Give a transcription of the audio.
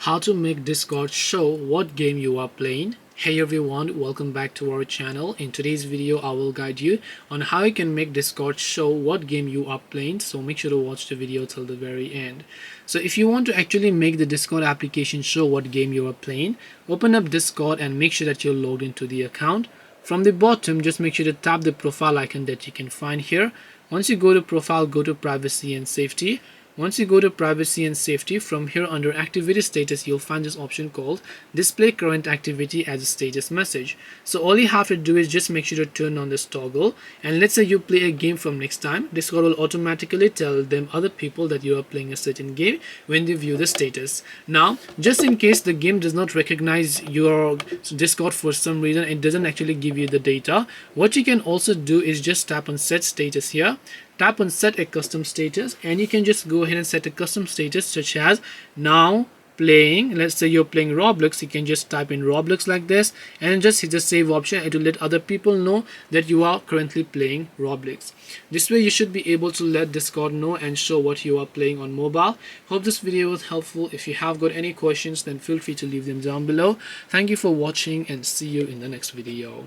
how to make Discord show what game you are playing. Hey everyone, welcome back to our channel. In today's video I will guide you on how you can make Discord show what game you are playing, so make sure to watch the video till the very end. So if you want to actually make the Discord application show what game you are playing, open up Discord and make sure that you're logged into the account. From the bottom, just make sure to tap the profile icon that you can find here. Once you go to profile, go to privacy and safety. Once you go to privacy and safety, from here under activity status, you'll find this option called display current activity as a status message. So all you have to do is just make sure to turn on this toggle, and let's say you play a game from next time, Discord will automatically tell them other people that you are playing a certain game when they view the status. Now, just in case the game does not recognize your Discord for some reason, it doesn't actually give you the data, what you can also do is just tap on set status here. Tap on set a custom status, and you can just go ahead and set a custom status such as now playing. Let's say you're playing Roblox, you can just type in Roblox like this and just hit the save option. It will let other people know that you are currently playing Roblox. This way you should be able to let Discord know and show what you are playing on mobile. Hope this video was helpful. If you have got any questions, then feel free to leave them down below. Thank you for watching and see you in the next video.